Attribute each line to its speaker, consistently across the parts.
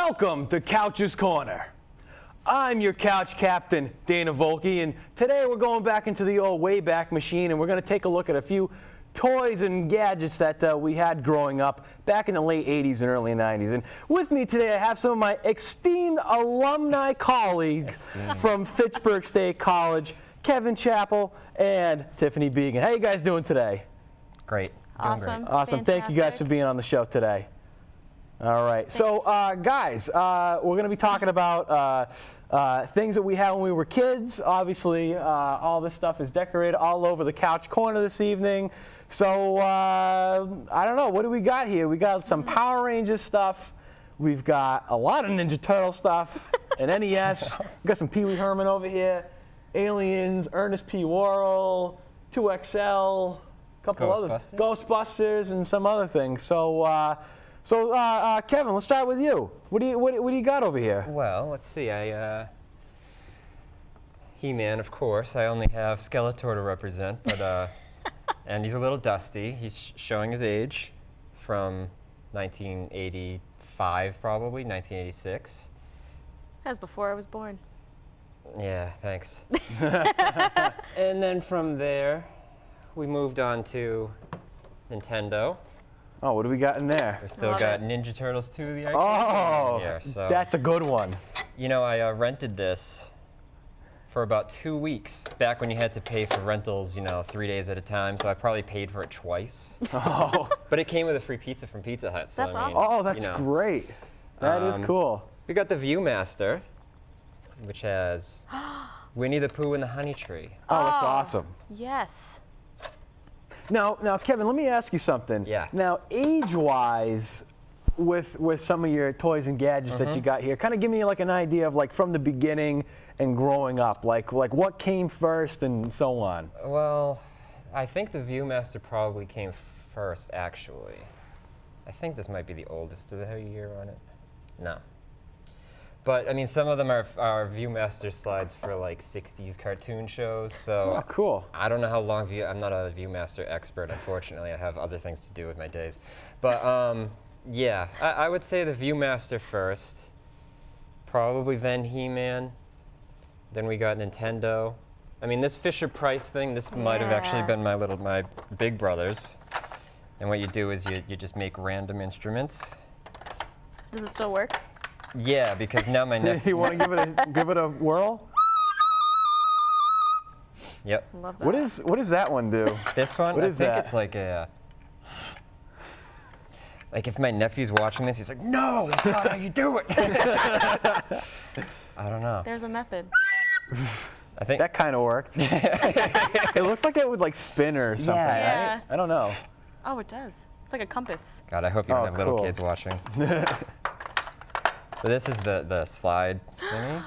Speaker 1: Welcome to Couch's Corner. I'm your couch captain, Dana Volke, and today we're going back into the old Wayback Machine, and we're going to take a look at a few toys and gadgets that we had growing up back in the late 80s and early 90s. And with me today, I have some of my esteemed alumni colleagues from Fitchburg State College, Kevin Chaple and Tiffany Began. How you guys doing today?
Speaker 2: Great.
Speaker 3: Awesome.
Speaker 1: Awesome. Thank you guys for being on the show today. All right. Thanks. So, guys, we're going to be talking about things that we had when we were kids. Obviously, all this stuff is decorated all over the couch corner this evening. So, I don't know. What do we got here? We got some Power Rangers stuff. We've got a lot of Ninja Turtle stuff, an NES. We've got some Pee Wee Herman over here, Aliens, Ernest P. Worrell, 2XL, a couple other Ghostbusters, and some other things. So, Kevin, let's start with you. What do you got over here?
Speaker 2: Well, let's see. He-Man, of course. I only have Skeletor to represent, but and he's a little dusty. He's showing his age from 1985, probably 1986.
Speaker 3: That was before I was born.
Speaker 2: Yeah, thanks. And then from there, we moved on to Nintendo.
Speaker 1: Oh, what do we got in there?
Speaker 2: We still got Ninja Turtles 2, the arcade
Speaker 1: game
Speaker 2: here, so.
Speaker 1: That's a good one.
Speaker 2: You know, I rented this for about 2 weeks, back when you had to pay for rentals, you know, 3 days at a time, so I probably paid for it twice.
Speaker 1: Oh.
Speaker 2: But it came with a free pizza from Pizza Hut, so
Speaker 3: that's
Speaker 2: I mean,
Speaker 3: awesome.
Speaker 1: Oh, that's great. That is cool.
Speaker 2: We got the Viewmaster, which has Winnie the Pooh and the Honey Tree.
Speaker 1: Oh, that's awesome.
Speaker 3: Yes.
Speaker 1: Now, Kevin, let me ask you something.
Speaker 2: Yeah.
Speaker 1: Now, age-wise, with some of your toys and gadgets that you got here, kind of give me like an idea of like from the beginning and growing up, like what came first and so on.
Speaker 2: Well, I think the Viewmaster probably came first, actually. I think this might be the oldest. Does it have a year on it? No. But, I mean, some of them are Viewmaster slides for, like, 60s cartoon shows, so...
Speaker 1: Oh, cool.
Speaker 2: I don't know how long I'm not a Viewmaster expert, unfortunately. I have other things to do with my days. But, yeah, I would say the Viewmaster first. Probably then He-Man. Then we got Nintendo. I mean, this Fisher-Price thing, this might have actually been my big brother's. And what you do is you just make random instruments.
Speaker 3: Does it still work?
Speaker 2: Yeah, because now my nephew...
Speaker 1: You want to give it a whirl?
Speaker 2: Yep.
Speaker 3: Love that.
Speaker 1: What does that one do?
Speaker 2: This one?
Speaker 1: What is that?
Speaker 2: I think it's like a... Like if my nephew's watching this, he's like, no, that's not how you do it. I don't know.
Speaker 3: There's a method.
Speaker 2: I think
Speaker 1: that kind of worked. It looks like it would like spin or something,
Speaker 3: Yeah.
Speaker 1: right? I don't know.
Speaker 3: Oh, it does. It's like a compass.
Speaker 2: God, I hope you don't have little
Speaker 1: cool.
Speaker 2: kids watching. So this is the slide thingy.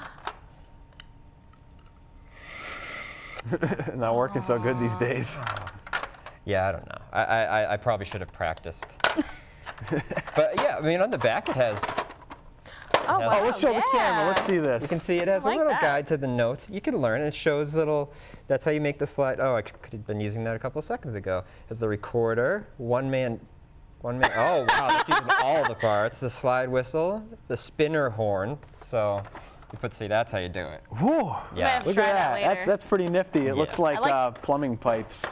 Speaker 1: Not working so good these days.
Speaker 2: Yeah, I don't know. I probably should have practiced. But yeah, I mean, on the back it has...
Speaker 3: Oh, wow.
Speaker 1: Let's show the camera. Let's see this.
Speaker 2: You can see it has a little guide to the notes. You can learn. It shows little, that's how you make the slide. Oh, I could have been using that a couple of seconds ago. It has the recorder, one man. Oh, wow, that's using all the parts. The slide whistle, the spinner horn. So you see, that's how you do it.
Speaker 1: Whoa.
Speaker 2: Yeah.
Speaker 1: Look at that. That's pretty nifty. It looks like plumbing pipes.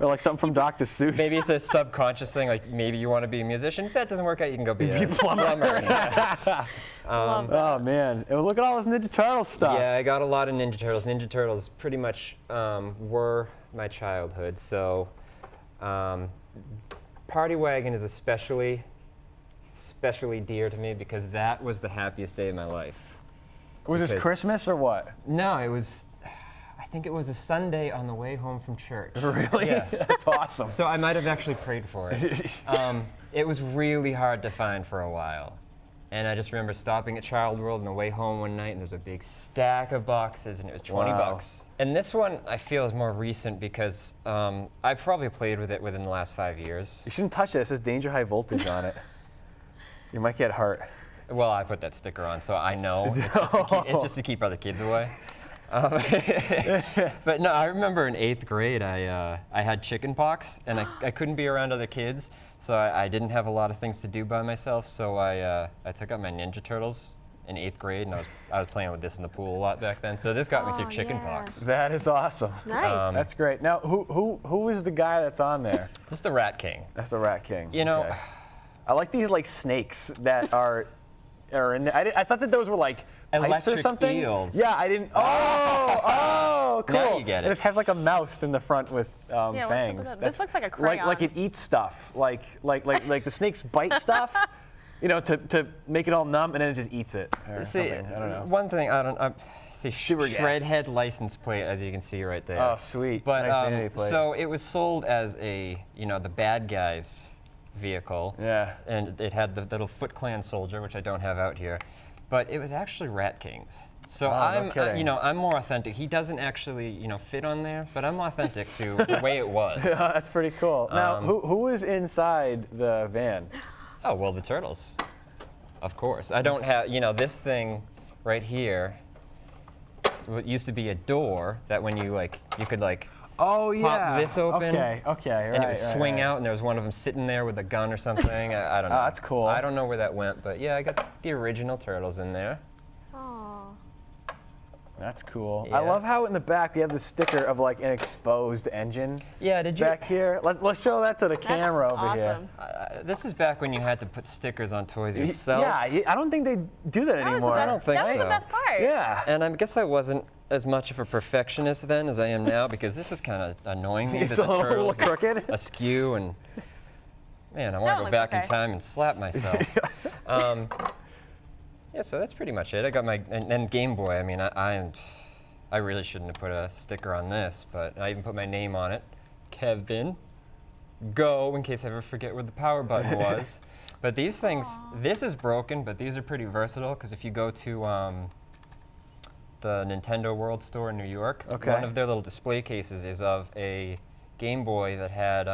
Speaker 1: Or like something from Dr. Seuss.
Speaker 2: Maybe it's a subconscious thing, like maybe you want to be a musician. If that doesn't work out, you can go be a plumber.
Speaker 1: Yeah. Oh, man. And look at all this Ninja Turtle stuff.
Speaker 2: Yeah, I got a lot of Ninja Turtles. Ninja Turtles pretty much were my childhood. So Party Wagon is especially dear to me because that was the happiest day of my life.
Speaker 1: Was this Christmas or what?
Speaker 2: No, it was... I think it was a Sunday on the way home from church.
Speaker 1: Really?
Speaker 2: Yes.
Speaker 1: That's awesome.
Speaker 2: So I might have actually prayed for it. It was really hard to find for a while. And I just remember stopping at Child World on the way home one night, and there's a big stack of boxes, and it was 20 bucks. And this one, I feel, is more recent because I've probably played with it within the last 5 years.
Speaker 1: You shouldn't touch it. It says danger high voltage on it. You might get hurt.
Speaker 2: Well, I put that sticker on, so I know. It's just to keep other kids away. But no, I remember in 8th grade, I had chicken pox, and I couldn't be around other kids, so I didn't have a lot of things to do by myself, so I took up my Ninja Turtles in 8th grade, and I was playing with this in the pool a lot back then, so this got me through chicken pox.
Speaker 1: That is awesome.
Speaker 3: Nice.
Speaker 1: That's great. Now, who is the guy that's on there?
Speaker 2: This is the Rat King.
Speaker 1: That's the Rat King.
Speaker 2: You know,
Speaker 1: okay. I like these like snakes that are in there. I thought that those were like pipes
Speaker 2: electric
Speaker 1: or something.
Speaker 2: eels.
Speaker 1: Yeah, I didn't. Oh, cool.
Speaker 2: Now you get it.
Speaker 1: And it has like a mouth in the front with
Speaker 3: Yeah, what's up with
Speaker 1: fangs.
Speaker 3: that? This looks like a crayon.
Speaker 1: Like it eats stuff. Like the snakes bite stuff. You know, to make it all numb, and then it just eats it or
Speaker 2: See,
Speaker 1: something. I don't know.
Speaker 2: one thing see
Speaker 1: Sugar gas.
Speaker 2: Shredhead license plate, as you can see right there.
Speaker 1: Oh, sweet.
Speaker 2: But
Speaker 1: nice vanity plate.
Speaker 2: so it was sold as the bad guys vehicle.
Speaker 1: Yeah.
Speaker 2: And it had the little Foot Clan soldier, which I don't have out here, but it was actually Rat King's. So
Speaker 1: no kidding.
Speaker 2: I'm more authentic. He doesn't actually, fit on there, but I'm authentic to the way it was.
Speaker 1: That's pretty cool. Now, who is inside the van?
Speaker 2: Oh, well, the turtles, of course. I don't have, this thing right here, what used to be a door that when you could
Speaker 1: Oh, yeah.
Speaker 2: pop this open.
Speaker 1: Okay, right.
Speaker 2: And it would swing out, and there was one of them sitting there with a gun or something. I don't know.
Speaker 1: Oh, that's cool.
Speaker 2: I don't know where that went, but yeah, I got the original turtles in there.
Speaker 3: Aw.
Speaker 1: That's cool.
Speaker 2: Yeah.
Speaker 1: I love how in the back we have the sticker of like an exposed engine.
Speaker 2: Yeah, did you?
Speaker 1: Back here. Let's show that to the camera over
Speaker 3: awesome.
Speaker 1: here.
Speaker 2: This is back when you had to put stickers on toys yourself.
Speaker 1: Yeah, I don't think they do that
Speaker 3: That was
Speaker 1: anymore.
Speaker 3: the best,
Speaker 2: I don't think
Speaker 3: that was
Speaker 2: so.
Speaker 3: the best part.
Speaker 1: Yeah.
Speaker 2: And I guess I wasn't as much of a perfectionist then as I am now, because this is kind of annoying me.
Speaker 1: It's
Speaker 2: that
Speaker 1: a
Speaker 2: the
Speaker 1: little
Speaker 2: turtles is
Speaker 1: crooked.
Speaker 2: askew, and man, I want
Speaker 3: That
Speaker 2: to go
Speaker 3: looks
Speaker 2: back in
Speaker 3: okay.
Speaker 2: time and slap myself. Yeah, so that's pretty much it. I got my and Game Boy. I mean, I really shouldn't have put a sticker on this, but I even put my name on it, Kevin. Go, in case I ever forget where the power button was. But these things, this is broken, but these are pretty versatile, because if you go to the Nintendo World Store in New York,
Speaker 1: Okay.
Speaker 2: one of their little display cases is of a Game Boy that had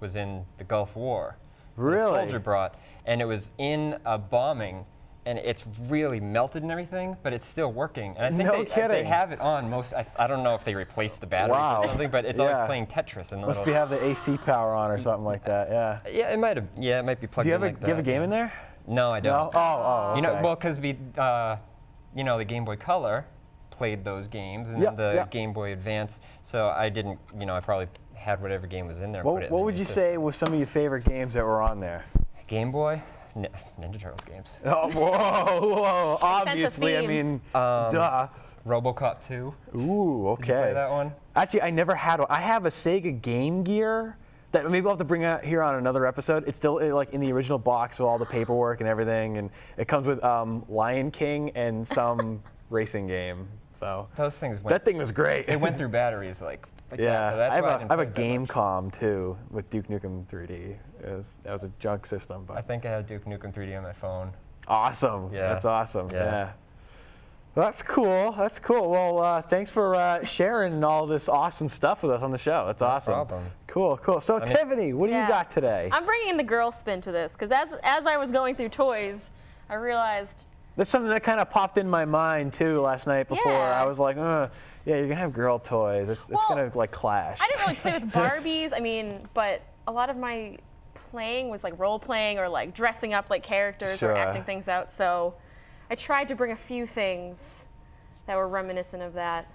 Speaker 2: was in the Gulf War.
Speaker 1: Really?
Speaker 2: A soldier brought, and it was in a bombing, and it's really melted and everything, but it's still working. And I think
Speaker 1: No
Speaker 2: they
Speaker 1: kidding.
Speaker 2: have it on most. I don't know if they replaced the batteries
Speaker 1: Wow.
Speaker 2: or something, but it's
Speaker 1: Yeah.
Speaker 2: always playing Tetris. And
Speaker 1: Must be have the AC power on or something like that. Yeah.
Speaker 2: Yeah, it might have. Yeah, it might be plugged
Speaker 1: Do you
Speaker 2: in
Speaker 1: have
Speaker 2: like
Speaker 1: do you have a
Speaker 2: that.
Speaker 1: game in there?
Speaker 2: No, I don't.
Speaker 1: No. Oh.
Speaker 2: You know,
Speaker 1: okay.
Speaker 2: well, because we, the Game Boy Color played those games, and
Speaker 1: Yeah,
Speaker 2: the
Speaker 1: yeah.
Speaker 2: Game Boy Advance. So I didn't. I probably had whatever game was in there. And put it
Speaker 1: What
Speaker 2: in
Speaker 1: would
Speaker 2: the
Speaker 1: you
Speaker 2: system.
Speaker 1: say was some of your favorite games that were on there?
Speaker 2: Game Boy, Ninja Turtles games.
Speaker 1: Oh, whoa. Obviously, I
Speaker 3: theme.
Speaker 1: mean, duh.
Speaker 2: RoboCop 2.
Speaker 1: Ooh, okay.
Speaker 2: Play that one.
Speaker 1: Actually, I never had one. I have a Sega Game Gear that maybe I'll have to bring out here on another episode. It's still like in the original box with all the paperwork and everything, and it comes with Lion King and some racing game. So
Speaker 2: Those things went.
Speaker 1: that thing was great.
Speaker 2: It went through batteries like
Speaker 1: Yeah,
Speaker 2: that. So that's
Speaker 1: I
Speaker 2: why
Speaker 1: have
Speaker 2: didn't
Speaker 1: a
Speaker 2: play it that much.
Speaker 1: GameCom too with Duke Nukem 3D. That was a junk system,
Speaker 2: I
Speaker 1: but
Speaker 2: think I had Duke Nukem 3D on my phone.
Speaker 1: awesome.
Speaker 2: Yeah.
Speaker 1: That's awesome.
Speaker 2: Yeah.
Speaker 1: Yeah. Well, that's cool. That's cool. Well, thanks for sharing all this awesome stuff with us on the show. That's awesome.
Speaker 2: problem.
Speaker 1: Cool. So,
Speaker 2: mean-
Speaker 1: Tiffany, what do you
Speaker 3: Yeah.
Speaker 1: got today?
Speaker 3: I'm bringing the girl spin to this because as I was going through toys, I realized
Speaker 1: That's something that kind of popped in my mind too last night before.
Speaker 3: Yeah.
Speaker 1: I was like, yeah, you're gonna have girl toys. It's
Speaker 3: Well,
Speaker 1: gonna like clash.
Speaker 3: I didn't really play with Barbies. I mean, but a lot of my playing was like role playing or like dressing up like characters
Speaker 1: Sure.
Speaker 3: or acting things out. So I tried to bring a few things that were reminiscent of that.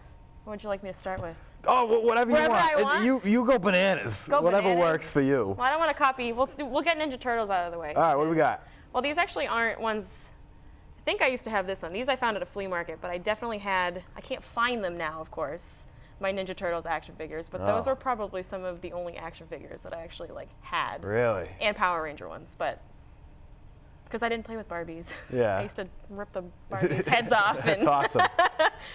Speaker 3: What would you like me to start with?
Speaker 1: Oh, whatever you
Speaker 3: Wherever
Speaker 1: want.
Speaker 3: I want?
Speaker 1: You go bananas.
Speaker 3: Go
Speaker 1: Whatever
Speaker 3: bananas?
Speaker 1: works for you.
Speaker 3: Well, I don't want to copy. We'll get Ninja Turtles out of the way.
Speaker 1: All right, what do we got?
Speaker 3: Well, these actually aren't ones. I think I used to have this one. These I found at a flea market, but I definitely had. I can't find them now, of course. My Ninja Turtles action figures, but those
Speaker 1: Oh.
Speaker 3: were probably some of the only action figures that I actually had.
Speaker 1: Really?
Speaker 3: And Power Ranger ones, but because I didn't play with Barbies.
Speaker 1: Yeah.
Speaker 3: I used to rip the Barbies' heads off
Speaker 1: That's
Speaker 3: and
Speaker 1: awesome.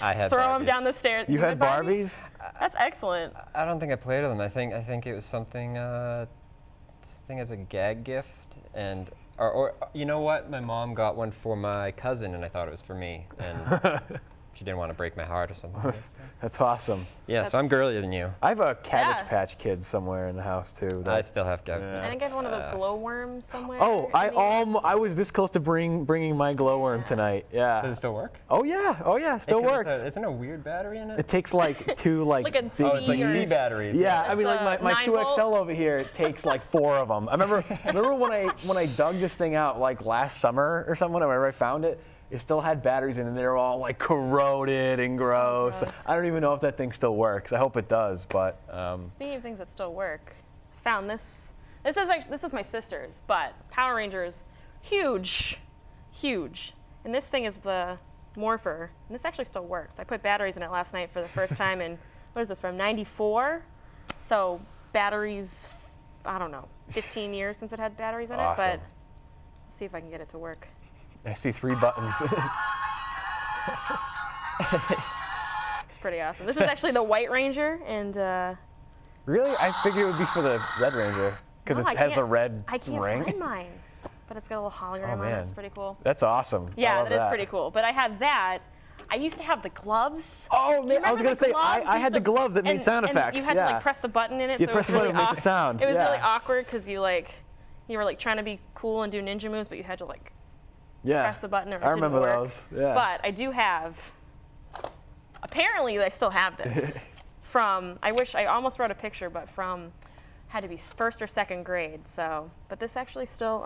Speaker 2: I had
Speaker 3: throw them
Speaker 2: Barbies.
Speaker 3: down the stairs.
Speaker 1: You had Barbies?
Speaker 3: That's excellent.
Speaker 2: I don't think I played with them. I think it was something as a gag gift, and or you know what? My mom got one for my cousin, and I thought it was for me. And she didn't want to break my heart or something. Like that, so.
Speaker 1: That's awesome.
Speaker 2: Yeah, so I'm girlier than you.
Speaker 1: I have a Cabbage
Speaker 3: Yeah.
Speaker 1: Patch Kid somewhere in the house too.
Speaker 2: I still have Cabbage.
Speaker 1: Yeah.
Speaker 3: I think I have one of those glowworms somewhere.
Speaker 1: Oh,
Speaker 3: in the-
Speaker 1: I was this close to bringing my glowworm tonight. Yeah.
Speaker 2: Does it still work?
Speaker 1: Oh yeah, still works.
Speaker 2: Isn't a weird battery in it?
Speaker 1: It takes like two like.
Speaker 3: Like a
Speaker 1: big-
Speaker 2: Oh, it's like
Speaker 3: C or-
Speaker 2: C batteries.
Speaker 1: Yeah, I
Speaker 3: It's
Speaker 1: mean like
Speaker 3: a
Speaker 1: my
Speaker 3: 9-volt?
Speaker 1: 2XL over here takes like 4 of them. I remember when I dug this thing out like last summer or something. Whenever I found it, it still had batteries in it, and they were all like corroded and gross.
Speaker 3: gross.
Speaker 1: I don't even know if that thing still works. I hope it does, but.
Speaker 3: Speaking of things that still work, I found this. This was my sister's, but Power Rangers, huge. And this thing is the Morpher, and this actually still works. I put batteries in it last night for the first time in, what is this, from '94? So batteries, I don't know, 15 years since it had batteries in it,
Speaker 1: Awesome.
Speaker 3: but let's see if I can get it to work.
Speaker 1: I see 3 buttons.
Speaker 3: It's pretty awesome. This is actually the White Ranger, and
Speaker 1: Really? I figured it would be for the Red Ranger because
Speaker 3: no,
Speaker 1: it has the red
Speaker 3: I can't
Speaker 1: ring.
Speaker 3: find mine, but it's got a little hologram on it.
Speaker 1: man.
Speaker 3: It's pretty cool.
Speaker 1: That's awesome. I
Speaker 3: Yeah,
Speaker 1: love
Speaker 3: that is pretty cool. But I had that. I used to have the gloves.
Speaker 1: Oh
Speaker 3: Do you
Speaker 1: man, I was
Speaker 3: remember
Speaker 1: gonna
Speaker 3: the
Speaker 1: say
Speaker 3: gloves?
Speaker 1: I
Speaker 3: You
Speaker 1: had the
Speaker 3: used to-
Speaker 1: gloves that made sound
Speaker 3: and
Speaker 1: effects.
Speaker 3: You had
Speaker 1: yeah.
Speaker 3: to like press the button in it.
Speaker 1: You
Speaker 3: so
Speaker 1: press
Speaker 3: it
Speaker 1: the
Speaker 3: was
Speaker 1: button
Speaker 3: really
Speaker 1: to make the sounds,
Speaker 3: It was really
Speaker 1: yeah.
Speaker 3: awkward because you were like trying to be cool and do ninja moves, but you had to like
Speaker 1: Yeah.
Speaker 3: press the button or it
Speaker 1: I
Speaker 3: didn't
Speaker 1: remember
Speaker 3: work.
Speaker 1: those. Yeah.
Speaker 3: But I do have. Apparently, I still have this from. I almost wrote a picture, but from had to be 1st or 2nd grade. So, but this actually still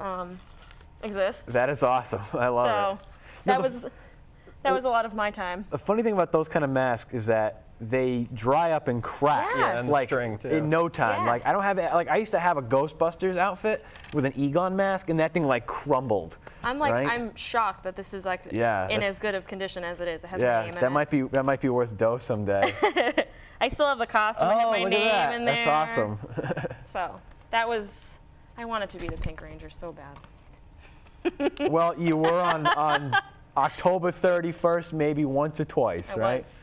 Speaker 3: exists.
Speaker 1: That is awesome. I love
Speaker 3: So
Speaker 1: it.
Speaker 3: that
Speaker 1: No,
Speaker 3: was a lot of my time.
Speaker 1: The funny thing about those kind of masks is that they dry up and crack
Speaker 3: Yeah. Yeah,
Speaker 2: and the
Speaker 1: like
Speaker 2: string, too.
Speaker 1: in no time.
Speaker 3: Yeah.
Speaker 1: Like I don't have like I used to have a Ghostbusters outfit with an Egon mask, and that thing like crumbled.
Speaker 3: I'm like
Speaker 1: right?
Speaker 3: I'm shocked that this is like
Speaker 1: Yeah,
Speaker 3: in
Speaker 1: that's-
Speaker 3: as good of condition as it is. It has my
Speaker 1: Yeah,
Speaker 3: name in
Speaker 1: that
Speaker 3: it.
Speaker 1: might be worth dough someday.
Speaker 3: I still have the costume. I have my
Speaker 1: look
Speaker 3: name
Speaker 1: at that.
Speaker 3: in there.
Speaker 1: That's awesome.
Speaker 3: So that was. I wanted to be the Pink Ranger so bad.
Speaker 1: Well, you were on October 31st, maybe once or twice,
Speaker 3: I
Speaker 1: right?
Speaker 3: was.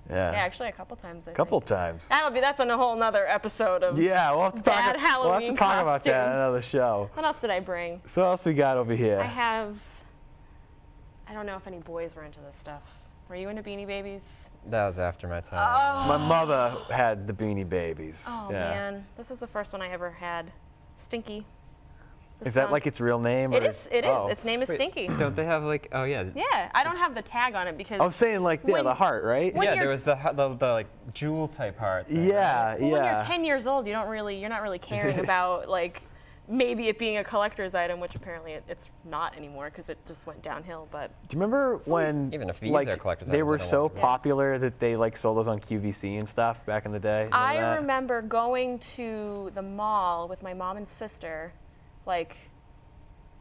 Speaker 1: Yeah.
Speaker 3: Yeah, actually a couple times. I
Speaker 1: Couple
Speaker 3: think.
Speaker 1: times.
Speaker 3: That's a whole nother episode of.
Speaker 1: Yeah, we'll have to
Speaker 3: Bad
Speaker 1: talk.
Speaker 3: Halloween
Speaker 1: We'll have to talk about that on
Speaker 3: costumes.
Speaker 1: another show.
Speaker 3: What else did I bring?
Speaker 1: So what else we got over here?
Speaker 3: I have. I don't know if any boys were into this stuff. Were you into Beanie Babies?
Speaker 2: That was after my time.
Speaker 1: My mother had the Beanie Babies.
Speaker 3: Oh
Speaker 1: yeah.
Speaker 3: man, this was the first one I ever had. Stinky. The
Speaker 1: Is that
Speaker 3: skunk.
Speaker 1: like its real name?
Speaker 3: It
Speaker 1: or
Speaker 3: is. It is.
Speaker 1: Oh.
Speaker 3: Its name is
Speaker 2: Wait,
Speaker 3: Stinky.
Speaker 2: Don't they have like? Oh yeah.
Speaker 3: Yeah, I don't have the tag on it because.
Speaker 1: I was saying like
Speaker 3: When-
Speaker 1: the heart, right?
Speaker 3: when
Speaker 2: Yeah,
Speaker 3: you're-
Speaker 2: there was the like jewel type heart. thing,
Speaker 1: Yeah,
Speaker 2: right?
Speaker 3: Well, when you're
Speaker 1: yeah.
Speaker 3: 10 years old, you're not really caring about like maybe it being a collector's item, which apparently it's not anymore because it just went downhill. But
Speaker 1: Do you remember when
Speaker 2: Even if these
Speaker 1: like
Speaker 2: are collector's
Speaker 1: they
Speaker 2: items,
Speaker 1: were
Speaker 2: I don't
Speaker 1: so
Speaker 2: want them.
Speaker 1: popular that they like sold those on QVC and stuff back in the day? Remember
Speaker 3: I
Speaker 1: that?
Speaker 3: remember going to the mall with my mom and sister, like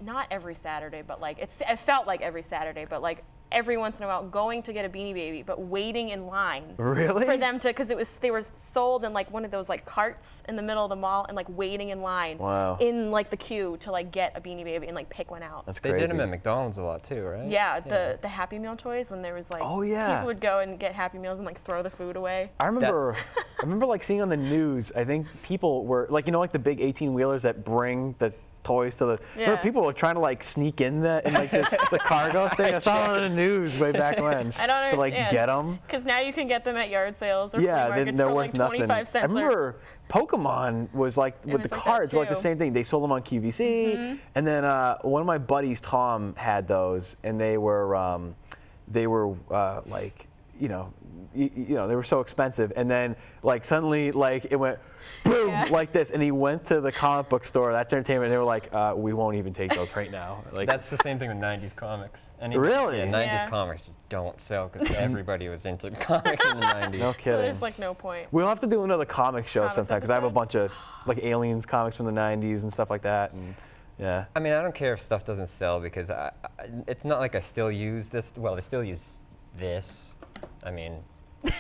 Speaker 3: not every Saturday, but like it felt like every Saturday, but like every once in a while going to get a Beanie Baby, but waiting in line
Speaker 1: Really?
Speaker 3: for them to, because they were sold in like one of those like carts in the middle of the mall and like waiting in line
Speaker 1: Wow.
Speaker 3: in like the queue to like get a Beanie Baby and like pick one out.
Speaker 1: That's
Speaker 2: They
Speaker 1: crazy.
Speaker 2: did them at McDonald's a lot too, right?
Speaker 3: Yeah, the Happy Meal toys when there was like
Speaker 1: Oh, yeah.
Speaker 3: people would go and get Happy Meals and like throw the food away.
Speaker 1: I remember, I remember like seeing on the news. I think people were like, like the big 18-wheelers that bring the toys to the. Remember
Speaker 3: Yeah.
Speaker 1: people were trying to like sneak in the cargo thing. I saw it on the news way back when.
Speaker 3: I don't
Speaker 1: To like
Speaker 3: understand.
Speaker 1: get them.
Speaker 3: Because now you can get them at yard sales or flea
Speaker 1: Yeah,
Speaker 3: markets
Speaker 1: they're
Speaker 3: for
Speaker 1: worth
Speaker 3: like
Speaker 1: nothing.
Speaker 3: 25 cents.
Speaker 1: I remember Pokemon was like with the
Speaker 3: was like that
Speaker 1: cards, were like the
Speaker 3: too.
Speaker 1: same thing. They sold them on QVC, and then one of my buddies, Tom, had those, and they were like you know, they were so expensive, and then like suddenly like it went boom
Speaker 3: Yeah.
Speaker 1: like this, and he went to the comic book store, That's Entertainment, and they were like, we won't even take those right now. Like
Speaker 2: That's the same thing with 90s comics.
Speaker 1: Really?
Speaker 2: Yeah, 90s
Speaker 3: Yeah.
Speaker 2: comics just don't sell because everybody was into comics in the 90s.
Speaker 1: no
Speaker 3: So
Speaker 1: kidding.
Speaker 3: there's like no point.
Speaker 1: We'll have to do another comic show
Speaker 3: Comics
Speaker 1: sometime because I have a
Speaker 3: episode?
Speaker 1: bunch of like aliens comics from the 90s and stuff like that, and yeah.
Speaker 2: I mean, I don't care if stuff doesn't sell because it's not like I still use this. Well, I still use this. I mean,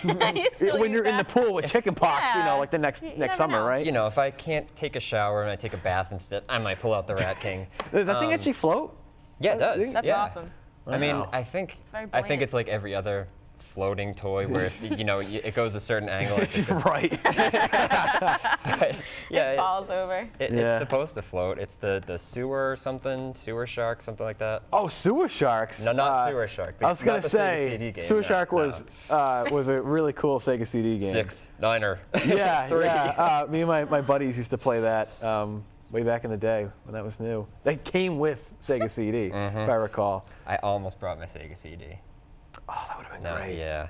Speaker 3: You still
Speaker 1: When
Speaker 3: use
Speaker 1: you're in the
Speaker 3: that?
Speaker 1: pool with chicken pox,
Speaker 3: Yeah.
Speaker 1: like the next
Speaker 3: You
Speaker 1: next
Speaker 3: never
Speaker 1: summer,
Speaker 3: know.
Speaker 1: right?
Speaker 2: you know, if I can't take a shower and I take a bath instead, I might pull out the Rat King.
Speaker 1: Does that thing actually float?
Speaker 2: Yeah, it does.
Speaker 3: That's
Speaker 2: yeah.
Speaker 3: awesome.
Speaker 2: I mean,
Speaker 1: Wow.
Speaker 2: I think
Speaker 3: very
Speaker 2: I think
Speaker 3: buoyant.
Speaker 2: it's like every other floating toy where if, you know it goes a certain angle. It just goes,
Speaker 1: Right.
Speaker 2: but, yeah,
Speaker 3: It falls over.
Speaker 2: It's
Speaker 1: Yeah.
Speaker 2: supposed to float. It's the sewer shark, something like that.
Speaker 1: Oh, Sewer Sharks.
Speaker 2: No, not Sewer Shark.
Speaker 1: I was gonna
Speaker 2: not the Sega
Speaker 1: say
Speaker 2: CD game,
Speaker 1: Sewer
Speaker 2: no,
Speaker 1: Shark
Speaker 2: no.
Speaker 1: was a really cool Sega CD game.
Speaker 2: 6, 9er.
Speaker 1: Yeah,
Speaker 2: 3.
Speaker 1: yeah. Me and my buddies used to play that way back in the day when that was new. They came with Sega CD, if I recall.
Speaker 2: I almost brought my Sega CD.
Speaker 1: Oh, that would have been
Speaker 2: No,
Speaker 1: great.
Speaker 2: yeah.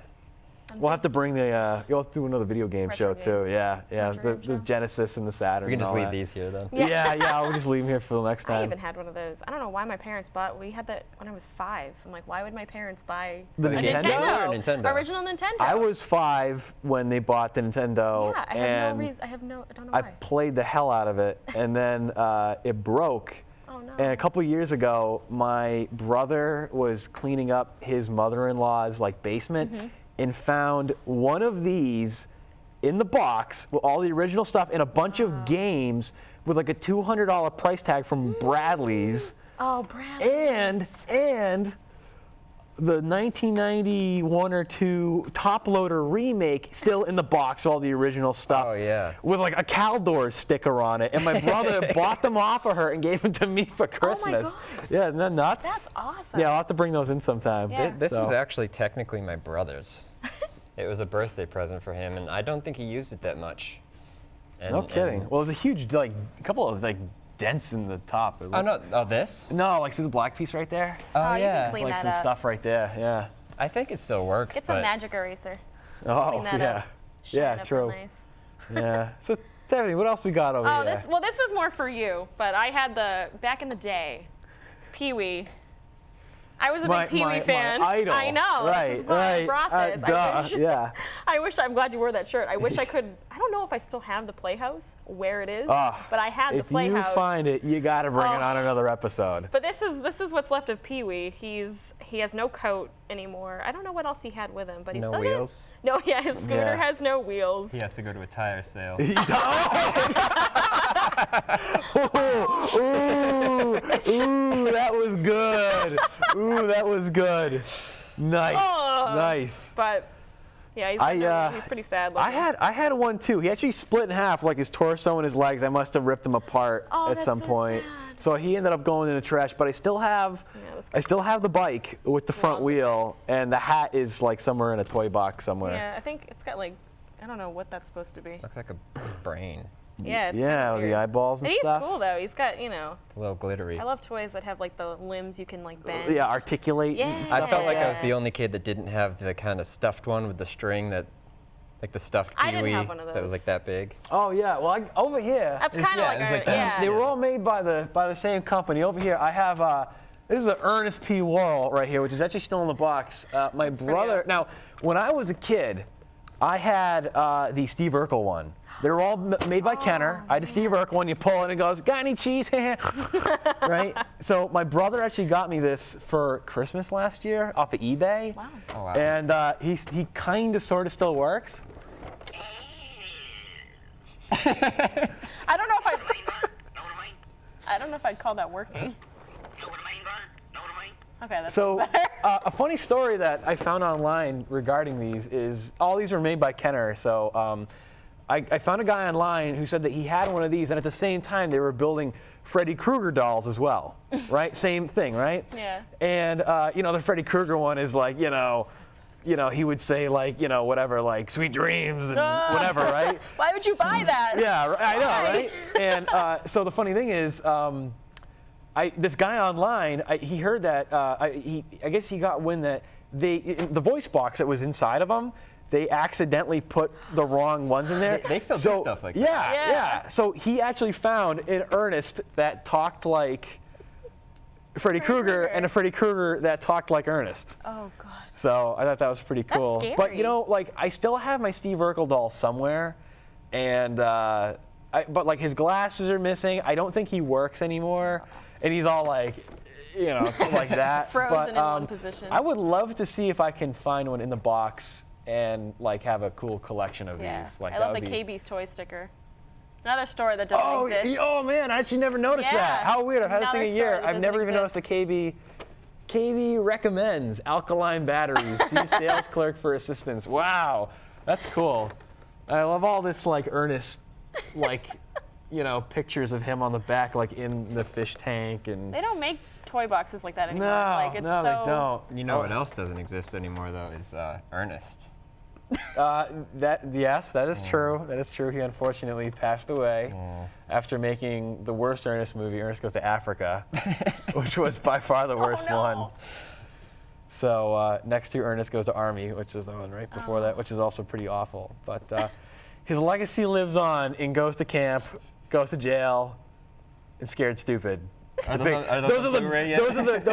Speaker 1: We'll have to bring the. You'll have to do another video game
Speaker 3: Retro
Speaker 1: show
Speaker 3: game.
Speaker 1: too. Yeah, yeah.
Speaker 3: Retro
Speaker 1: The
Speaker 3: game show.
Speaker 1: Genesis and the Saturn.
Speaker 2: We can
Speaker 1: and
Speaker 2: just
Speaker 1: all
Speaker 2: leave
Speaker 1: that.
Speaker 2: these here then.
Speaker 1: Yeah, yeah. We'll just leave them here for the next
Speaker 3: I
Speaker 1: time.
Speaker 3: even had one of those. I don't know why my parents bought. We had that when I was 5. I'm like, why would my parents buy
Speaker 1: The
Speaker 3: a
Speaker 1: Nintendo?
Speaker 2: Or Nintendo?
Speaker 3: Original Nintendo.
Speaker 1: I was 5 when they bought the Nintendo,
Speaker 3: Yeah, I have
Speaker 1: and
Speaker 3: no reason. I don't know
Speaker 1: I
Speaker 3: why.
Speaker 1: played the hell out of it, and then it broke.
Speaker 3: Oh no.
Speaker 1: And a couple years ago, my brother was cleaning up his mother-in-law's basement, and found one of these in the box with all the original stuff and a bunch of games with like a $200 price tag from Bradley's,
Speaker 3: Oh, Bradley.
Speaker 1: and the 1991 or 2 Top Loader remake still in the box, all the original stuff.
Speaker 2: Oh, yeah.
Speaker 1: With like a Caldor sticker on it. And my brother bought them off of her and gave them to me for Christmas.
Speaker 3: God.
Speaker 1: Yeah, isn't that nuts?
Speaker 3: That's awesome.
Speaker 1: Yeah, I'll have to bring those in sometime.
Speaker 3: Yeah.
Speaker 2: This was
Speaker 1: So-
Speaker 2: actually technically my brother's. It was a birthday present for him, and I don't think he used it that much. And,
Speaker 1: No kidding.
Speaker 2: and-
Speaker 1: Well, there's a huge, couple of dents in the top. It
Speaker 2: oh,
Speaker 1: looks-
Speaker 2: no, this?
Speaker 1: No, see the black piece right there?
Speaker 3: Oh, you can
Speaker 2: yeah.
Speaker 3: clean
Speaker 1: Like
Speaker 3: that
Speaker 1: some
Speaker 3: up.
Speaker 1: stuff right there, yeah.
Speaker 2: I think it still works,
Speaker 3: It's
Speaker 2: but
Speaker 3: a magic eraser.
Speaker 1: Oh,
Speaker 3: Clean that
Speaker 1: yeah.
Speaker 3: up. Shine
Speaker 1: Yeah,
Speaker 3: it up
Speaker 1: true.
Speaker 3: real nice.
Speaker 1: Yeah. So, Tiffany, what else we got over
Speaker 3: Oh,
Speaker 1: here?
Speaker 3: this was more for you, but I had back in the day, Pee-wee. I was a big Pee-wee fan.
Speaker 1: My idol.
Speaker 3: I know.
Speaker 1: Right,
Speaker 3: This is why
Speaker 1: right.
Speaker 3: I brought this.
Speaker 1: Duh, yeah.
Speaker 3: I'm glad you wore that shirt. I wish I could. I don't know if I still have the Playhouse, where it is,
Speaker 1: Ah,
Speaker 3: but I had the
Speaker 1: If
Speaker 3: Playhouse.
Speaker 1: you find it, you got to bring it
Speaker 3: Oh.
Speaker 1: on another episode.
Speaker 3: But this is what's left of Pee-wee. He has no coat anymore. I don't know what else he had with him, but he
Speaker 2: No
Speaker 3: still
Speaker 2: wheels?
Speaker 3: has. No, yeah, his scooter
Speaker 1: Yeah.
Speaker 3: has no wheels.
Speaker 2: he has to go to a tire sale.
Speaker 1: Ooh, that was good. Ooh, that was good. Nice,
Speaker 3: Oh.
Speaker 1: nice.
Speaker 3: But yeah, he's pretty sad.
Speaker 1: I
Speaker 3: looking.
Speaker 1: had one too. He actually split in half, like his torso and his legs. I must have ripped them apart
Speaker 3: Oh,
Speaker 1: at
Speaker 3: that's
Speaker 1: some
Speaker 3: so
Speaker 1: point.
Speaker 3: sad.
Speaker 1: So he ended up going in the trash. But I still have,
Speaker 3: that's
Speaker 1: the bike with the front
Speaker 3: Yeah.
Speaker 1: wheel, and the hat is somewhere in a toy box somewhere.
Speaker 3: Yeah, I think it's got I don't know what that's supposed to be.
Speaker 2: Looks like a brain.
Speaker 3: Yeah, it's
Speaker 1: Yeah,
Speaker 3: kinda
Speaker 1: with the
Speaker 3: weird.
Speaker 1: eyeballs and
Speaker 3: He's
Speaker 1: stuff.
Speaker 3: cool though. He's got
Speaker 2: It's a little glittery.
Speaker 3: I love toys that have the limbs you can bend.
Speaker 1: Yeah, articulate. and
Speaker 3: Yeah.
Speaker 1: stuff
Speaker 2: I felt like I was
Speaker 3: Yeah.
Speaker 2: the only kid that didn't have the kind of stuffed one with the string that, like the stuffed
Speaker 3: I
Speaker 2: Pee-wee
Speaker 3: didn't have one of
Speaker 2: that was
Speaker 3: those.
Speaker 2: that big.
Speaker 1: Oh yeah, well over here.
Speaker 3: That's
Speaker 2: It's-
Speaker 3: kind of
Speaker 2: yeah,
Speaker 3: like
Speaker 2: it's
Speaker 3: a
Speaker 2: like that.
Speaker 3: yeah.
Speaker 1: They were all made by the same company. Over here, I have this is an Ernest P. Worrell right here, which is actually still in the box. My
Speaker 3: pretty
Speaker 1: brother.
Speaker 3: awesome.
Speaker 1: Now, when I was a kid, I had the Steve Urkel one. They were all made by Kenner. I had the Steve Urkel one. You pull it and it goes, "Got any cheese?" Right. So my brother actually got me this for Christmas last year off of eBay.
Speaker 3: Wow.
Speaker 2: Oh, wow.
Speaker 1: And he kind of sort of still works.
Speaker 3: I don't know if I'd call that working. Okay, that's
Speaker 1: So
Speaker 3: better.
Speaker 1: a funny story that I found online regarding these is all these are made by Kenner. So I found a guy online who said that he had one of these, and at the same time they were building Freddy Krueger dolls as well, right? Same thing, right?
Speaker 3: Yeah.
Speaker 1: And the Freddy Krueger one is he would say whatever, sweet dreams and whatever, right?
Speaker 3: Why would you buy that?
Speaker 1: Yeah, I know,
Speaker 3: Why?
Speaker 1: right? And so the funny thing is, this guy online, he heard that I guess he got wind that the voice box that was inside of him, they accidentally put the wrong ones in there.
Speaker 2: They still do stuff like that.
Speaker 1: Yeah. So he actually found an Ernest that talked like Freddy Krueger and a Freddy Krueger that talked like Ernest.
Speaker 3: Oh God.
Speaker 1: So I thought that was pretty cool. But
Speaker 3: scary.
Speaker 1: I still have my Steve Urkel doll somewhere, and but his glasses are missing. I don't think he works anymore, and he's all like that.
Speaker 3: Frozen in
Speaker 1: but,
Speaker 3: one position.
Speaker 1: I would love to see if I can find one in the box and have a cool collection of
Speaker 3: Yeah.
Speaker 1: these.
Speaker 3: I
Speaker 1: that
Speaker 3: love
Speaker 1: would
Speaker 3: the
Speaker 1: be-
Speaker 3: KB's toy sticker. Another store that doesn't exist.
Speaker 1: Oh man, I actually never noticed
Speaker 3: Yeah.
Speaker 1: that. How weird! I've had this thing
Speaker 3: Another
Speaker 1: a year.
Speaker 3: store that
Speaker 1: I've never
Speaker 3: doesn't
Speaker 1: even noticed the KB KB recommends alkaline batteries. See sales clerk for assistance. Wow, that's cool. I love all this like earnest, like, you know, pictures of him on the back, like in the fish tank and.
Speaker 3: They don't make toy boxes like that anymore.
Speaker 1: No,
Speaker 3: like, it's
Speaker 1: no,
Speaker 3: so...
Speaker 1: they don't.
Speaker 2: You know what else doesn't exist anymore though is Ernest.
Speaker 1: Yes, that is true. That is true. He unfortunately passed away after making the worst Ernest movie, Ernest Goes to Africa, which was by far the worst one. So next to Ernest Goes to Army, which is the one right before that, which is also pretty awful. But his legacy lives on in Goes to Camp, Goes to Jail, and Scared Stupid. Those are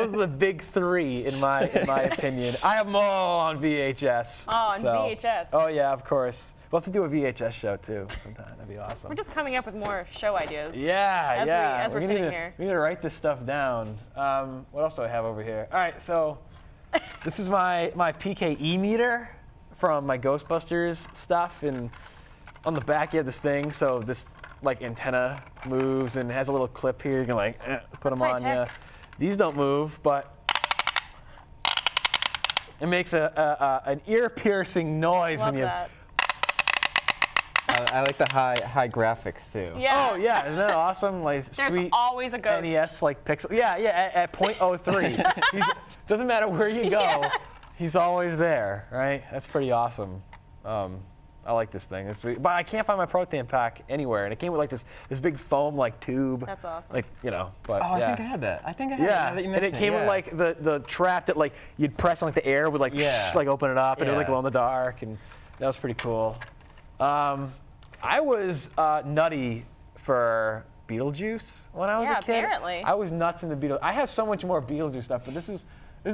Speaker 1: the big three in my opinion. I have them all on VHS.
Speaker 3: Oh, on VHS.
Speaker 1: Oh yeah, of course. We'll have to do a VHS show too sometime. That'd be awesome.
Speaker 3: We're just coming up with more show ideas.
Speaker 1: Yeah,
Speaker 3: as we're sitting here.
Speaker 1: We need to write this stuff down. What else do I have over here? All right, so this is my Pke Meter from my Ghostbusters stuff, and on the back you have this thing. So this like antenna moves and it has a little clip here. You can like put them on. Yeah, these don't move, but it makes an ear-piercing noise
Speaker 3: Love
Speaker 1: when you.
Speaker 3: that.
Speaker 2: I like the high graphics too.
Speaker 3: Yeah.
Speaker 1: Oh yeah, isn't that awesome? Like
Speaker 3: There's
Speaker 1: sweet
Speaker 3: always a ghost.
Speaker 1: NES like pixel. Yeah, at .03. Doesn't matter where you go, he's always there, right? That's pretty awesome. I like this thing. It's sweet. But I can't find my proton pack anywhere, and it came with like this big foam like tube.
Speaker 3: That's awesome.
Speaker 1: Like, you know, but
Speaker 2: Oh,
Speaker 1: yeah.
Speaker 2: I think I had that. I think I had
Speaker 1: Yeah,
Speaker 2: that. Now that you
Speaker 1: and it
Speaker 2: mention
Speaker 1: came with like the trap that like you'd press on like the air would like like open it up and it would like glow in the dark, and that was pretty cool. I was nutty for Beetlejuice when I was a kid.
Speaker 3: Apparently.
Speaker 1: I was nuts into Beetlejuice. I have so much more Beetlejuice stuff, but this is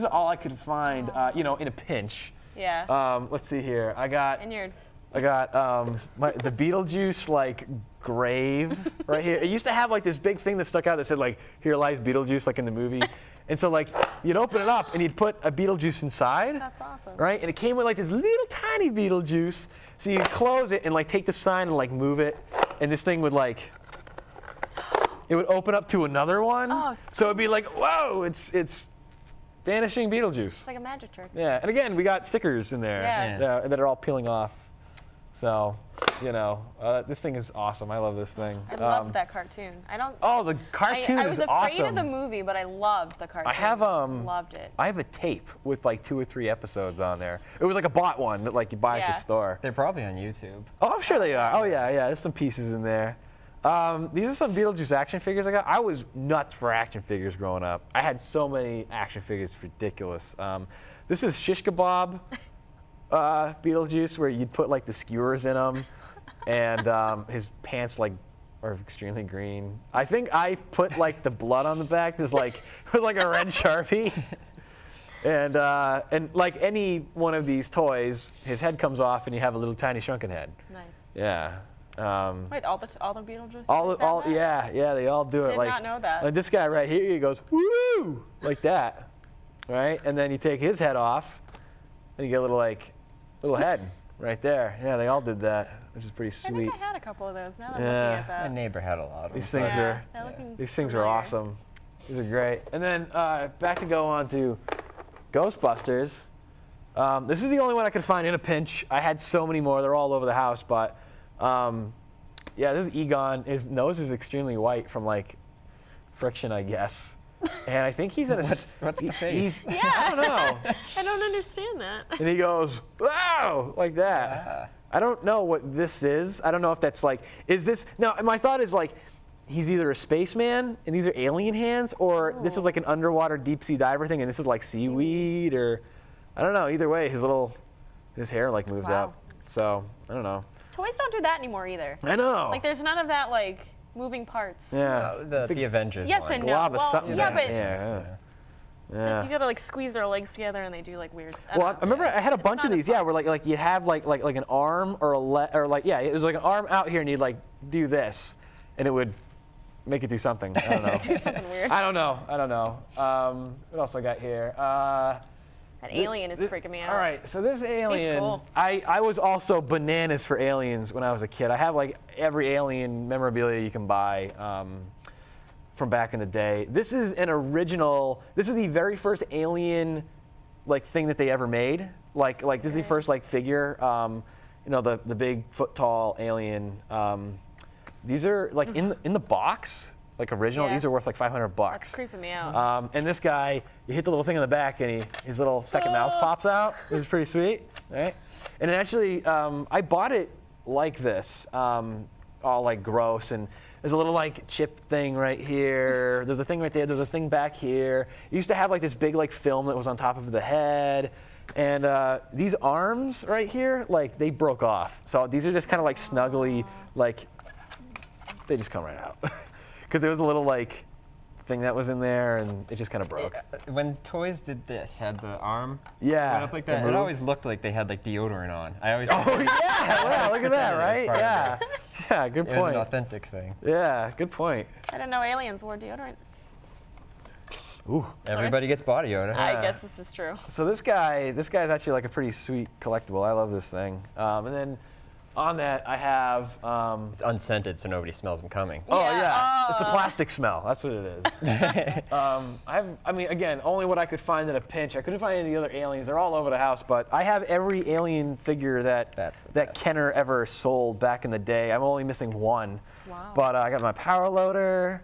Speaker 1: all I could find, you know, in a pinch.
Speaker 3: Yeah.
Speaker 1: Let's see here. I got the Beetlejuice like grave right here. It used to have like this big thing that stuck out that said like, "Here lies Beetlejuice," like in the movie. And so like you'd open it up and you'd put a Beetlejuice inside.
Speaker 3: That's awesome.
Speaker 1: Right? And it came with like this little tiny Beetlejuice. So you close it and like take the sign and like move it, and this thing would like, it would open up to another one.
Speaker 3: Oh,
Speaker 1: so it'd be like, whoa, it's vanishing Beetlejuice.
Speaker 3: It's like a magic trick.
Speaker 1: Yeah, and again, we got stickers in there
Speaker 3: Yeah.
Speaker 1: that are all peeling off. So, you know, this thing is awesome. I love this thing.
Speaker 3: I loved that cartoon.
Speaker 1: Oh, the cartoon
Speaker 3: I
Speaker 1: is
Speaker 3: was
Speaker 1: awesome.
Speaker 3: afraid of the movie, but I loved the cartoon.
Speaker 1: I have
Speaker 3: loved it.
Speaker 1: I have a tape with like 2 or 3 episodes on there. It was like a bought one that like you buy at the store.
Speaker 2: They're probably on YouTube.
Speaker 1: Oh, I'm sure they are. Oh yeah, there's some pieces in there. These are some Beetlejuice action figures I got. I was nuts for action figures growing up. I had so many action figures, it's ridiculous. This is Shish Kebab Beetlejuice, where you'd put like the skewers in them, and his pants like are extremely green. I think I put like the blood on the back. There's like with like a red Sharpie. And like any one of these toys, his head comes off and you have a little tiny shrunken head.
Speaker 3: Nice.
Speaker 1: Yeah.
Speaker 3: Wait, all the Beetlejuice?
Speaker 1: Yeah, they all do it.
Speaker 3: Did
Speaker 1: like,
Speaker 3: not know that.
Speaker 1: Like this guy right here, he goes woo like that, right? And then you take his head off, and you get a little head right there. Yeah, they all did that, which is pretty sweet.
Speaker 3: I think I had a couple of those. Now that I'm looking at that.
Speaker 2: My neighbor had a lot of them.
Speaker 1: These things are awesome. These are great. And then back to go on to Ghostbusters. This is the only one I could find in a pinch. I had so many more. They're all over the house, but yeah, this is Egon. His nose is extremely white from like friction, I guess. And I think he's in a.
Speaker 2: What's the face?
Speaker 1: I don't know.
Speaker 3: I don't understand that.
Speaker 1: And he goes, wow, like that. I don't know what this is. I don't know if that's like, is this, now my thought is like, he's either a spaceman and these are alien hands, or this is like an underwater deep sea diver thing and this is like seaweed, or I don't know. Either way, his hair like moves out. So I don't know.
Speaker 3: Toys don't do that anymore either.
Speaker 1: I know.
Speaker 3: Like there's none of that like moving parts.
Speaker 1: Yeah.
Speaker 2: The Avengers
Speaker 3: Yes
Speaker 2: one.
Speaker 3: and no.
Speaker 1: Glob of
Speaker 3: Well,
Speaker 1: something
Speaker 3: yeah,
Speaker 1: down
Speaker 3: but
Speaker 1: here. Yeah.
Speaker 3: you gotta like squeeze their legs together and they do like weird stuff.
Speaker 1: Well, I remember I had a bunch of these, where like you have like an arm or a leg, or like it was like an arm out here and you'd like do this, and it would make it do something. I don't know.
Speaker 3: do something weird.
Speaker 1: I don't know. What else I got here?
Speaker 3: That alien is freaking me out.
Speaker 1: All right, so this alien,
Speaker 3: He's cool.
Speaker 1: I was also bananas for aliens when I was a kid. I have like every alien memorabilia you can buy. from back in the day. This is an original. This is the very first Alien like thing that they ever made. Like Disney first like figure. You know, the big foot tall alien. These are like in the box, like original.
Speaker 3: Yeah.
Speaker 1: These are worth like $500.
Speaker 3: That's creeping me out.
Speaker 1: And this guy, you hit the little thing in the back, and his little second mouth pops out. This is pretty sweet, right? And actually, I bought it like this, all like gross, and there's a little like chip thing right here. There's a thing right there. There's a thing back here. It used to have like this big like film that was on top of the head. And these arms right here, like they broke off. So these are just kind of like snuggly, like they just come right out. Because there was a little like thing that was in there, and it just kind of broke.
Speaker 2: When toys did this, had the arm
Speaker 1: Yeah.
Speaker 2: went up like that, it always looked like they had like deodorant on. I always
Speaker 1: Oh yeah! Wow, look at that, right? Yeah. Yeah, good
Speaker 2: It was
Speaker 1: point.
Speaker 2: an authentic thing.
Speaker 1: Yeah, good point.
Speaker 3: I didn't know aliens wore deodorant.
Speaker 1: Ooh.
Speaker 2: Everybody gets body odor.
Speaker 3: I guess this is true.
Speaker 1: So this guy's actually like a pretty sweet collectible. I love this thing. And then on that I have.
Speaker 2: It's unscented, so nobody smells them coming.
Speaker 1: Oh yeah,
Speaker 3: Oh.
Speaker 1: it's a plastic smell. That's what it is. I mean, again, only what I could find in a pinch. I couldn't find any of the other aliens. They're all over the house, but I have every alien figure that
Speaker 2: That's the
Speaker 1: that
Speaker 2: best.
Speaker 1: Kenner ever sold back in the day. I'm only missing one.
Speaker 3: Wow.
Speaker 1: But I got my power loader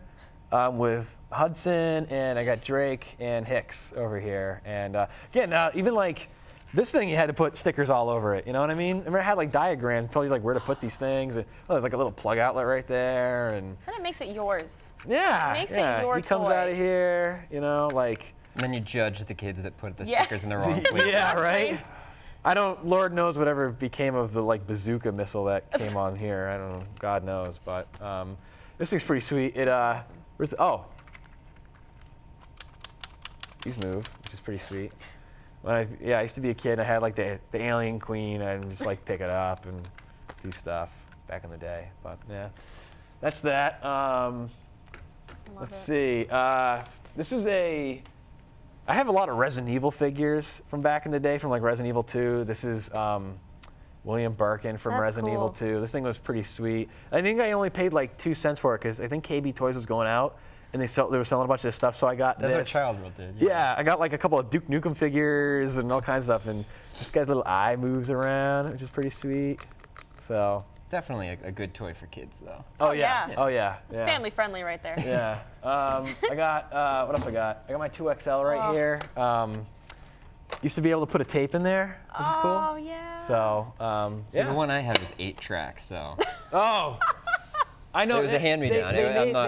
Speaker 1: with Hudson, and I got Drake and Hicks over here. And again, even like. This thing, you had to put stickers all over it. You know what I mean? I remember it had like diagrams, told you like where to put these things. And, there's like a little plug outlet right there, and
Speaker 3: Kind of makes it yours.
Speaker 1: yeah,
Speaker 3: Makes it
Speaker 1: yeah.
Speaker 3: your
Speaker 1: He comes
Speaker 3: toy.
Speaker 1: out of here, you know, like
Speaker 2: And then you judge the kids that put the
Speaker 3: Yeah.
Speaker 2: stickers in the wrong place.
Speaker 1: yeah, right.
Speaker 3: Nice.
Speaker 1: I don't. Lord knows whatever became of the like bazooka missile that came on here. I don't know. God knows, but this thing's pretty sweet. It where's the, oh, these move, which is pretty sweet. I used to be a kid, and I had like the Alien Queen, and just like pick it up and do stuff back in the day. But yeah, that's that. Let's see. This is I have a lot of Resident Evil figures from back in the day, from like Resident Evil 2. This is William Birkin from
Speaker 3: That's
Speaker 1: Resident Evil
Speaker 3: cool.
Speaker 1: 2. This thing was pretty sweet. I think I only paid like 2 cents for it because I think KB Toys was going out, and they were selling a bunch of this stuff. So I got
Speaker 2: That's
Speaker 1: this.
Speaker 2: what Childhood did.
Speaker 1: Yeah, I got like a couple of Duke Nukem figures and all kinds of stuff, and this guy's little eye moves around, which is pretty sweet. So.
Speaker 2: Definitely a good toy for kids, though.
Speaker 1: Oh
Speaker 3: yeah.
Speaker 1: Oh yeah.
Speaker 3: It's
Speaker 1: yeah.
Speaker 3: family friendly right there.
Speaker 1: Yeah. I got what else I got? I got my 2XL right here. Used to be able to put a tape in there, which is cool.
Speaker 3: Oh yeah.
Speaker 1: So
Speaker 2: So the one I have is 8 tracks, so.
Speaker 1: Oh. I know.
Speaker 2: It was a hand-me-down.
Speaker 1: They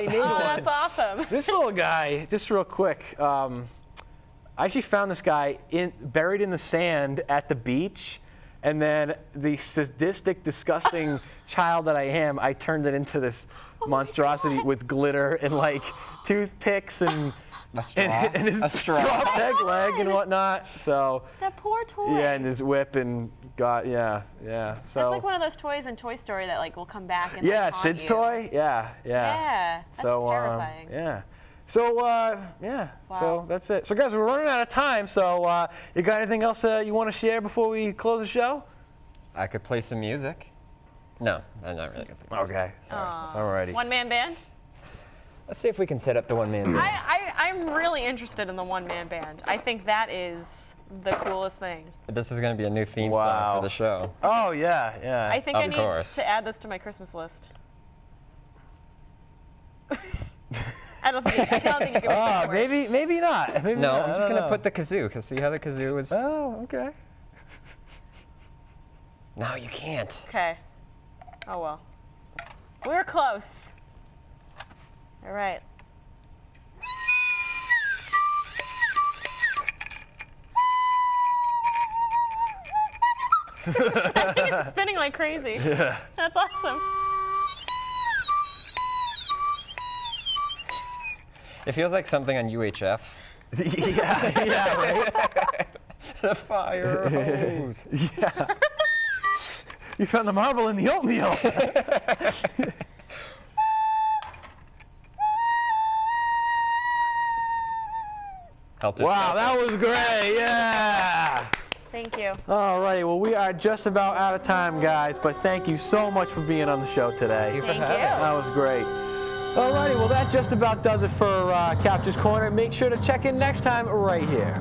Speaker 1: made
Speaker 3: Oh,
Speaker 1: one.
Speaker 3: that's awesome.
Speaker 1: This little guy, just real quick. I actually found this guy buried in the sand at the beach, and then the sadistic, disgusting child that I am, I turned it into this monstrosity with glitter and like toothpicks and
Speaker 2: A straw.
Speaker 1: and his
Speaker 2: A straw.
Speaker 1: peg leg and whatnot. So
Speaker 3: That poor toy.
Speaker 1: yeah, and his whip and yeah. So
Speaker 3: That's like one of those toys in Toy Story that like will come back and
Speaker 1: yeah,
Speaker 3: like, haunt
Speaker 1: Sid's
Speaker 3: you.
Speaker 1: toy. Yeah.
Speaker 3: Yeah, that's terrifying.
Speaker 1: Yeah. So yeah.
Speaker 3: Wow.
Speaker 1: So that's it. So guys, we're running out of time. So you got anything else you want to share before we close the show?
Speaker 2: I could play some music. No, I'm not really going to play music.
Speaker 1: Okay.
Speaker 3: Aw.
Speaker 1: Alrighty.
Speaker 3: One-man band?
Speaker 2: Let's see if we can set up the one-man band.
Speaker 3: I'm really interested in the one-man band. I think that is the coolest thing.
Speaker 2: This is going to be a new theme
Speaker 1: Wow.
Speaker 2: song for the show.
Speaker 1: Oh yeah.
Speaker 3: I think I
Speaker 2: Of
Speaker 3: need
Speaker 2: course.
Speaker 3: to add this to my Christmas list. I don't think you can make it work.
Speaker 1: maybe not. Maybe
Speaker 2: No,
Speaker 1: not.
Speaker 2: I'm
Speaker 1: I
Speaker 2: just
Speaker 1: don't
Speaker 2: going to
Speaker 1: know.
Speaker 2: put the kazoo, because see how the kazoo is...
Speaker 1: Oh, okay.
Speaker 2: No, you can't.
Speaker 3: Okay. Oh well. We were close. All right. I think it's spinning like crazy.
Speaker 1: Yeah.
Speaker 3: That's awesome.
Speaker 2: It feels like something on UHF.
Speaker 1: yeah, right.
Speaker 2: The fire hose.
Speaker 1: Yeah. You found the marble in the oatmeal.
Speaker 2: Helter
Speaker 1: Wow,
Speaker 2: Skelter.
Speaker 1: that was great. Yeah.
Speaker 3: Thank you.
Speaker 1: All right. Well, we are just about out of time, guys. But thank you so much for being on the show today.
Speaker 3: Thank you.
Speaker 1: That was great. Alrighty, well that just about does it for Capture's Corner. Make sure to check in next time right here.